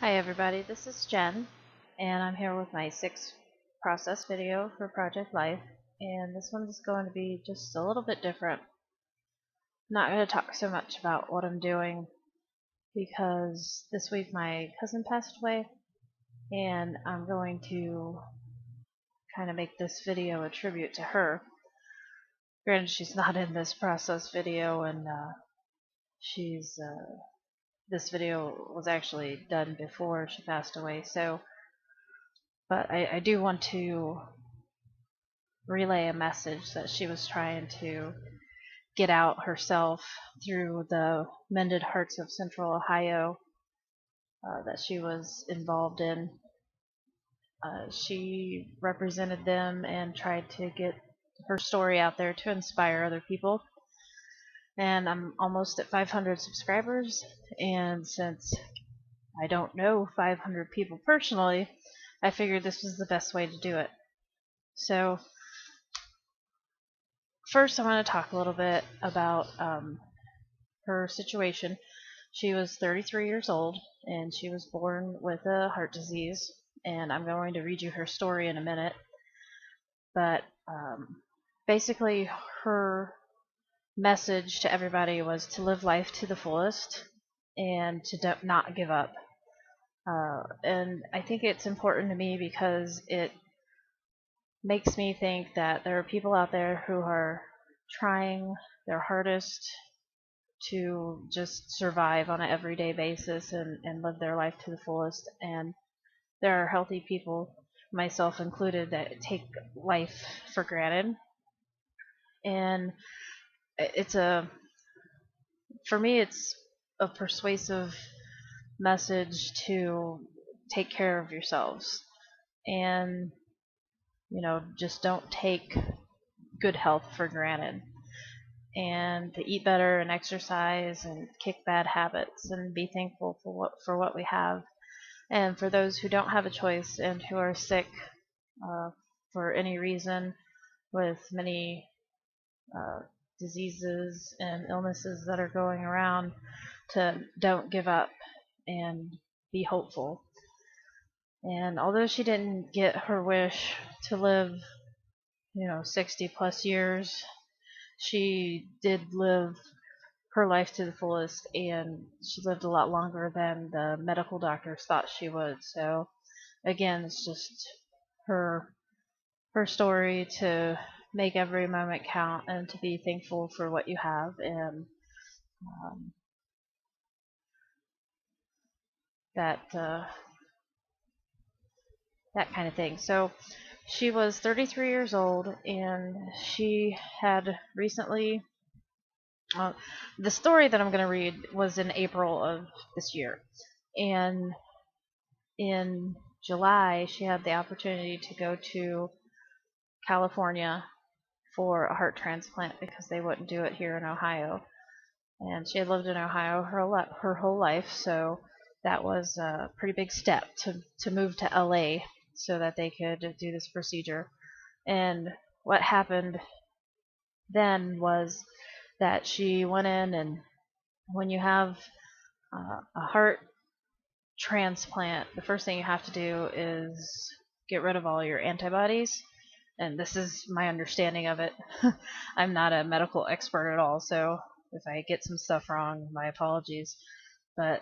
Hi everybody, this is Jen, and I'm here with my 6th process video for Project Life, and this one's going to be just a little bit different. I'm not going to talk so much about what I'm doing because this week my cousin passed away, and I'm going to kind of make this video a tribute to her. Granted, she's not in this process video, and this video was actually done before she passed away, but I do want to relay a message that she was trying to get out herself through the Mended Hearts of Central Ohio that she was involved in. She represented them and tried to get her story out there to inspire other people. And I'm almost at 500 subscribers, and since I don't know 500 people personally, I figured this was the best way to do it. So first I want to talk a little bit about her situation. She was 33 years old, and she was born with a heart disease, and I'm going to read you her story in a minute. But basically, her message to everybody was to live life to the fullest and to not give up. And I think it's important to me because it makes me think that there are people out there who are trying their hardest to just survive on an everyday basis and live their life to the fullest. And there are healthy people, myself included, that take life for granted. And for me, it's a persuasive message to take care of yourselves and, just don't take good health for granted, and to eat better and exercise and kick bad habits and be thankful for what we have. And for those who don't have a choice and who are sick for any reason, with many diseases and illnesses that are going around, to don't give up and be hopeful. And although she didn't get her wish to live 60 plus years, she did live her life to the fullest, and she lived a lot longer than the medical doctors thought she would. So again, it's just her story to make every moment count and to be thankful for what you have, and that that kind of thing. So she was 33 years old, and she had recently the story that I'm going to read was in April of this year, and in July she had the opportunity to go to California for a heart transplant because they wouldn't do it here in Ohio. And she had lived in Ohio her whole life, so that was a pretty big step to move to LA so that they could do this procedure. And what happened then was that she went in, and when you have a heart transplant, the first thing you have to do is get rid of all your antibodies. And this is my understanding of it. I'm not a medical expert at all, so if I get some stuff wrong, my apologies. But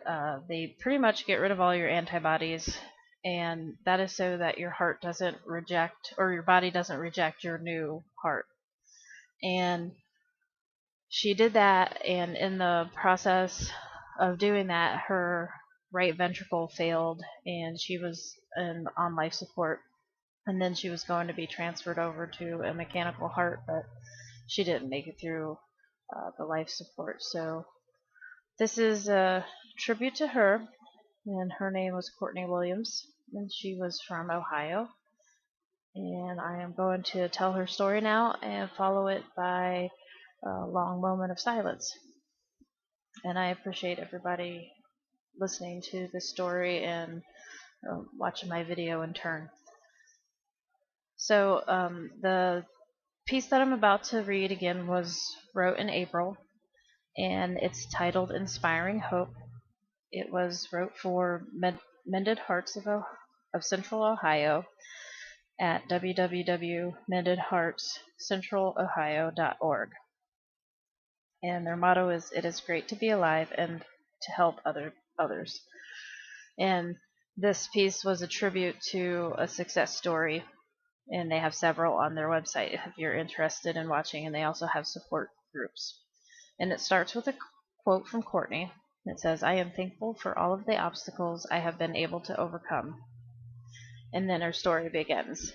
they pretty much get rid of all your antibodies, and that is so that your heart doesn't reject, or your body doesn't reject, your new heart. And she did that, and in the process of doing that, her right ventricle failed, and she was on life support. And then she was going to be transferred over to a mechanical heart, but she didn't make it through the life support. So this is a tribute to her, and her name was Courtney Williams, and she was from Ohio. And I am going to tell her story now and follow it by a long moment of silence. And I appreciate everybody listening to this story and watching my video in turn. So the piece that I'm about to read again was wrote in April, and it's titled Inspiring Hope. It was wrote for Mended Hearts of Central Ohio at www.mendedheartscentralohio.org. And their motto is, "It is great to be alive and to help others." And this piece was a tribute to a success story, and they have several on their website if you're interested in watching, and they also have support groups. And it starts with a quote from Courtney. It says, "I am thankful for all of the obstacles I have been able to overcome." And then her story begins.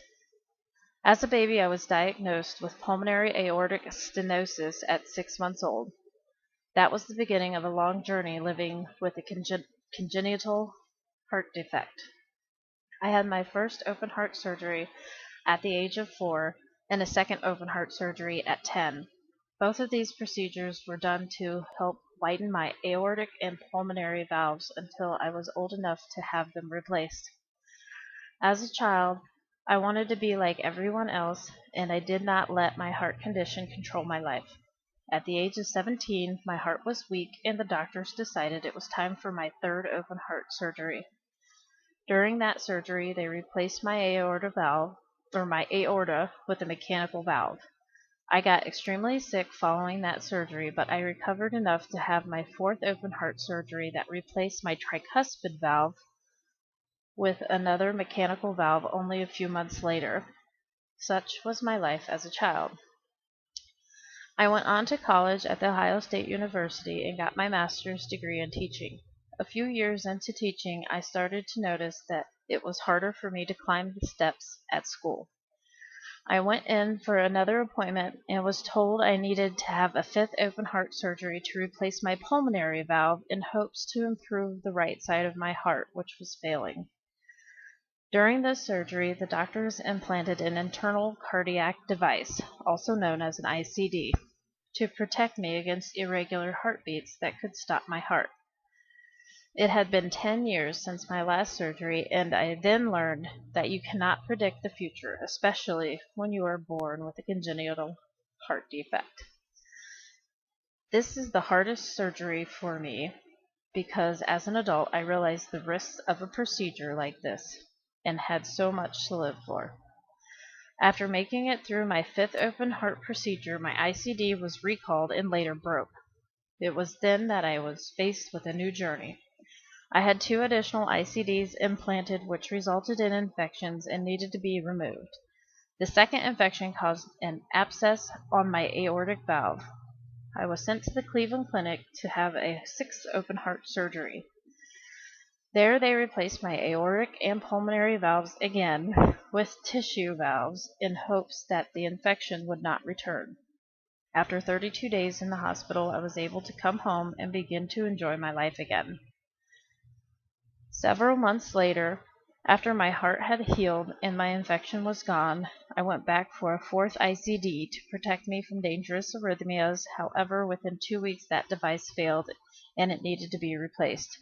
"As a baby, I was diagnosed with pulmonary aortic stenosis at 6 months old. That was the beginning of a long journey living with a congenital heart defect. I had my first open heart surgery at the age of 4 and a second open heart surgery at 10. Both of these procedures were done to help widen my aortic and pulmonary valves until I was old enough to have them replaced. As a child, I wanted to be like everyone else, and I did not let my heart condition control my life. At the age of 17, my heart was weak, and the doctors decided it was time for my third open heart surgery. During that surgery, they replaced my aorta with a mechanical valve. I got extremely sick following that surgery, but I recovered enough to have my fourth open heart surgery that replaced my tricuspid valve with another mechanical valve only a few months later. Such was my life as a child. I went on to college at The Ohio State University and got my master's degree in teaching. A few years into teaching, I started to notice that it was harder for me to climb the steps at school. I went in for another appointment and was told I needed to have a fifth open heart surgery to replace my pulmonary valve in hopes to improve the right side of my heart, which was failing. During this surgery, the doctors implanted an internal cardiac device, also known as an ICD, to protect me against irregular heartbeats that could stop my heart. It had been 10 years since my last surgery, and I then learned that you cannot predict the future, especially when you are born with a congenital heart defect. This is the hardest surgery for me because as an adult I realized the risks of a procedure like this and had so much to live for. After making it through my fifth open heart procedure, my ICD was recalled and later broke. It was then that I was faced with a new journey. I had 2 additional ICDs implanted which resulted in infections and needed to be removed. The second infection caused an abscess on my aortic valve. I was sent to the Cleveland Clinic to have a 6th open heart surgery. There they replaced my aortic and pulmonary valves again with tissue valves in hopes that the infection would not return. After 32 days in the hospital, I was able to come home and begin to enjoy my life again. Several months later, after my heart had healed and my infection was gone, I went back for a 4th ICD to protect me from dangerous arrhythmias. However, within 2 weeks that device failed and it needed to be replaced.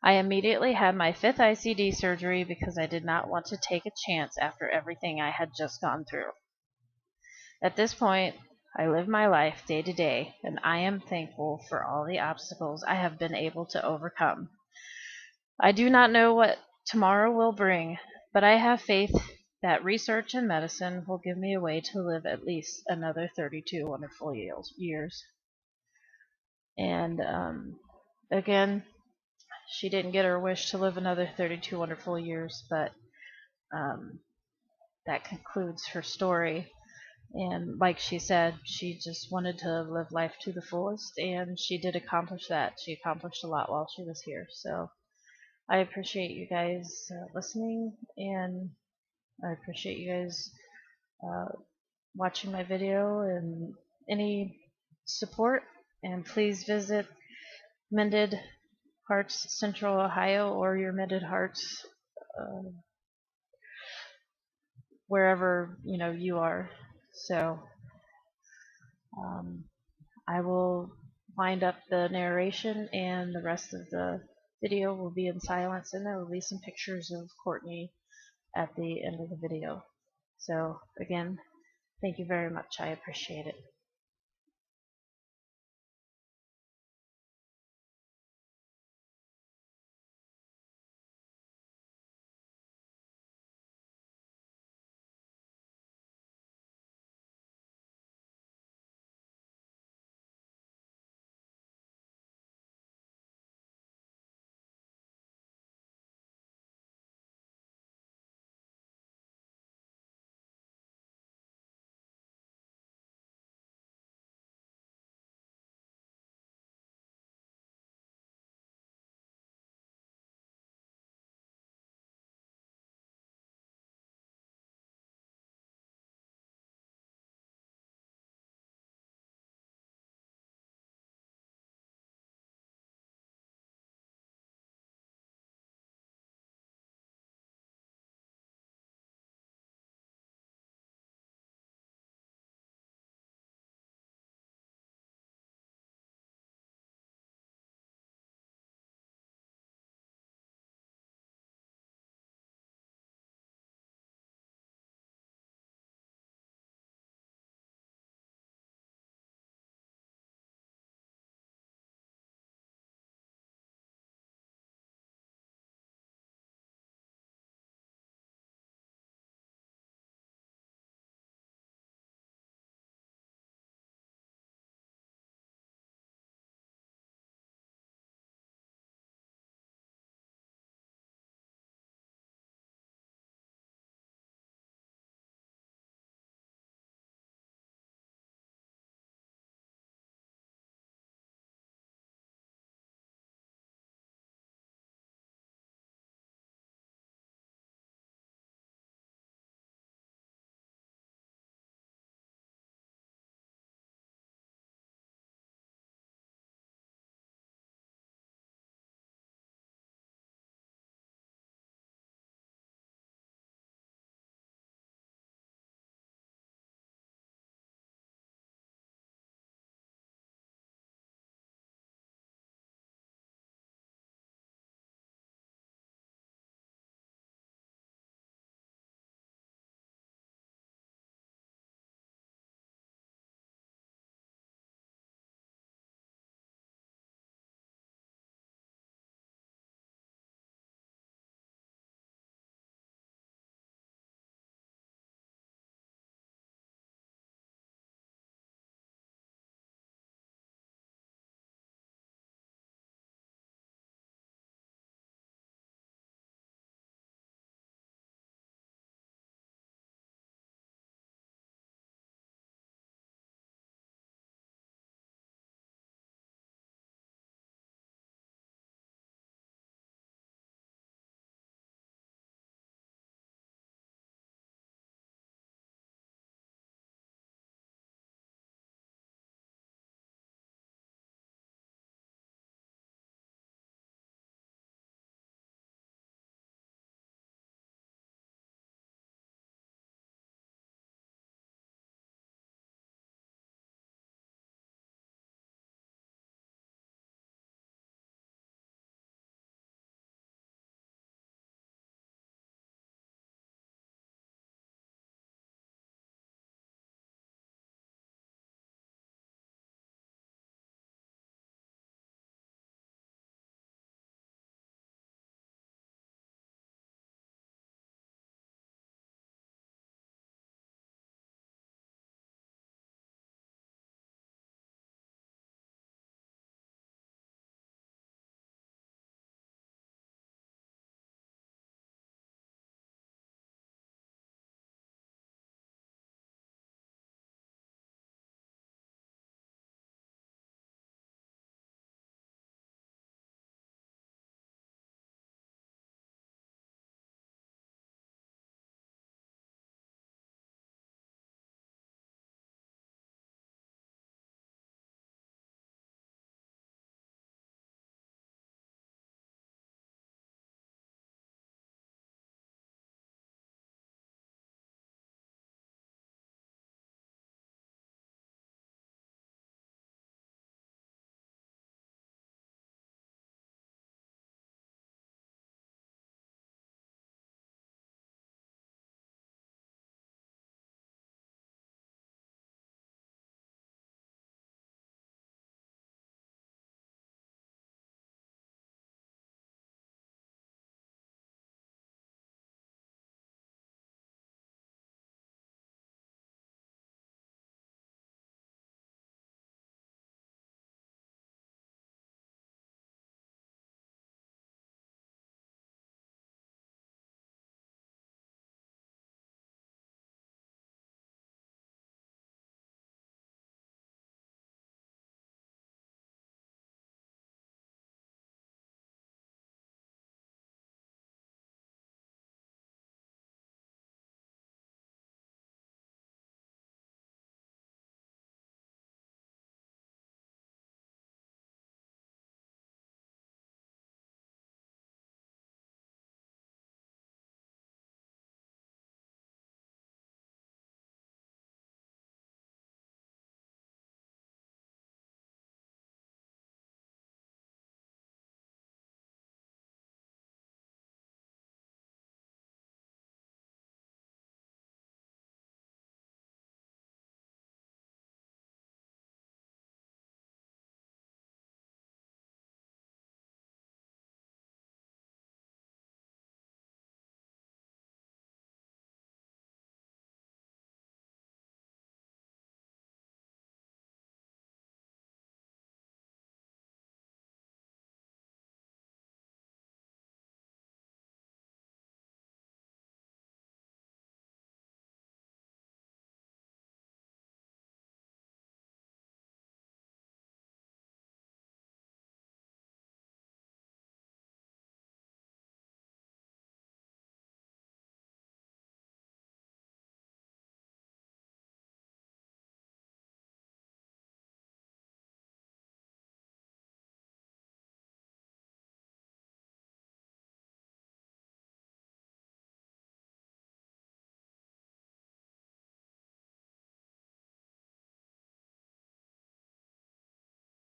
I immediately had my 5th ICD surgery because I did not want to take a chance after everything I had just gone through. At this point, I live my life day to day, and I am thankful for all the obstacles I have been able to overcome. I do not know what tomorrow will bring, but I have faith that research and medicine will give me a way to live at least another 32 wonderful years. And again, she didn't get her wish to live another 32 wonderful years, but that concludes her story. And like she said, she just wanted to live life to the fullest, and she did accomplish that. She accomplished a lot while she was here. So I appreciate you guys listening, and I appreciate you guys watching my video and any support. And please visit Mended Hearts Central Ohio or your Mended Hearts wherever you are. So I will wind up the narration, and the rest of the video will be in silence, and there will be some pictures of Courtney at the end of the video. So again, thank you very much. I appreciate it.